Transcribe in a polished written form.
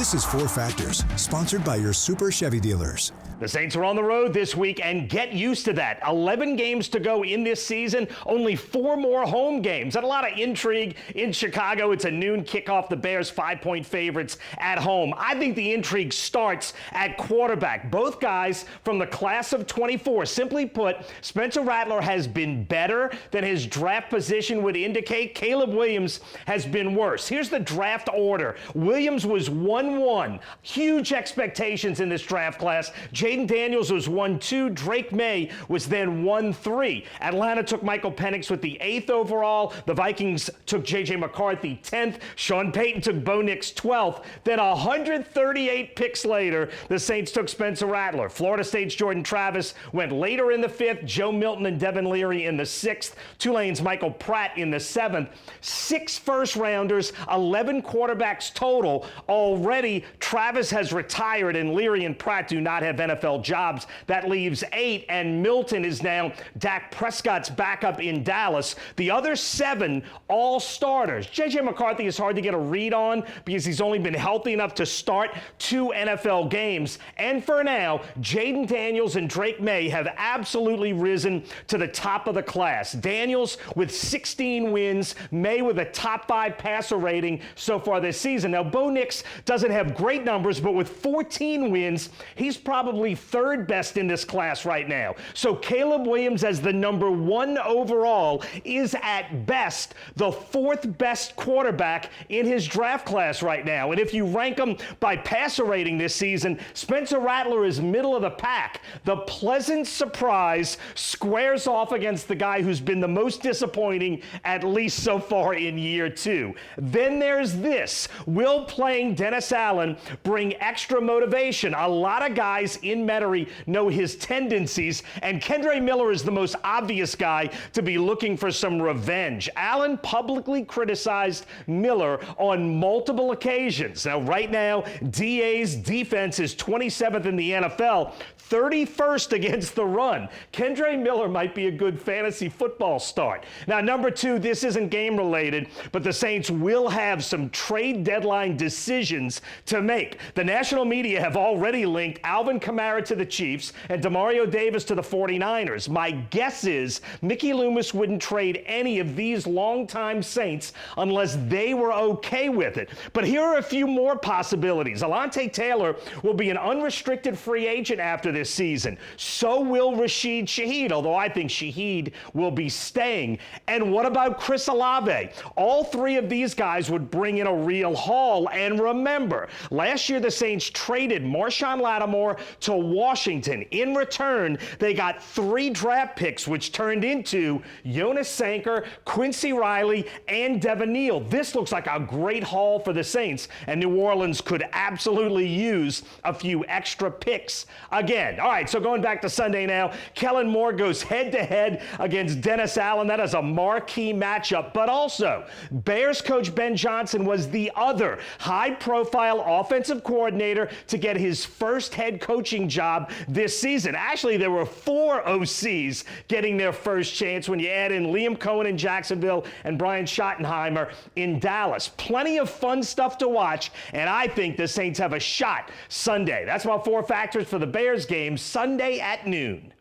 This is Four Factors, sponsored by your Super Chevy dealers. The Saints are on the road this week, and get used to that. 11 games to go in this season, only 4 more home games. And a lot of intrigue in Chicago. It's a noon kickoff. The Bears 5-point favorites at home. I think the intrigue starts at quarterback. Both guys from the class of 24. Simply put, Spencer Rattler has been better than his draft position would indicate. Caleb Williams has been worse. Here's the draft order. Williams was 1-1. Huge expectations in this draft class. Jaden Daniels was 1-2. Drake May was then 1-3. Atlanta took Michael Penix with the 8th overall. The Vikings took J.J. McCarthy 10th. Sean Payton took Bo Nix 12th. Then 138 picks later, the Saints took Spencer Rattler. Florida State's Jordan Travis went later in the 5th. Joe Milton and Devin Leary in the 6th. Tulane's Michael Pratt in the 7th. 6 first-rounders, 11 quarterbacks total. Already, Travis has retired, and Leary and Pratt do not have NFL jobs. That leaves 8, and Milton is now Dak Prescott's backup in Dallas. The other 7, all starters. J.J. McCarthy is hard to get a read on because he's only been healthy enough to start 2 NFL games. And for now, Jaden Daniels and Drake May have absolutely risen to the top of the class. Daniels with 16 wins, May with a top 5 passer rating so far this season. Now, Bo Nix doesn't have great numbers, but with 14 wins, he's probably 3rd best in this class right now. So Caleb Williams, as the number 1 overall, is at best the 4th best quarterback in his draft class right now. And if you rank them by passer rating this season, Spencer Rattler is middle of the pack. The pleasant surprise squares off against the guy who's been the most disappointing, at least so far in year 2. Then there's this. Will playing Dennis Allen bring extra motivation? A lot of guys in Metairie know his tendencies, and Kendre Miller is the most obvious guy to be looking for some revenge. Allen publicly criticized Miller on multiple occasions. Now, right now, DA's defense is 27th in the NFL, 31st against the run. Kendre Miller might be a good fantasy football start. Now, number 2, this isn't game related, but the Saints will have some trade deadline decisions to make. The national media have already linked Alvin Kamara to the Chiefs and Demario Davis to the 49ers. My guess is Mickey Loomis wouldn't trade any of these longtime Saints unless they were okay with it. But here are a few more possibilities. Alontae Taylor will be an unrestricted free agent after this season. So will Rashid Shaheed, although I think Shaheed will be staying. And what about Chris Olave? All 3 of these guys would bring in a real haul. And remember, last year the Saints traded Marshawn Lattimore to Washington. In return, they got 3 draft picks, which turned into Jonas Sanker, Quincy Riley, and Devin Neal. This looks like a great haul for the Saints, and New Orleans could absolutely use a few extra picks again. All right, so going back to Sunday now, Kellen Moore goes head-to-head against Dennis Allen. That is a marquee matchup, but also Bears coach Ben Johnson was the other high-profile offensive coordinator to get his first head coaching job this season. Actually, there were 4 OCs getting their first chance when you add in Liam Cohen in Jacksonville and Brian Schottenheimer in Dallas. Plenty of fun stuff to watch, and I think the Saints have a shot Sunday. That's my 4 factors for the Bears game Sunday at noon.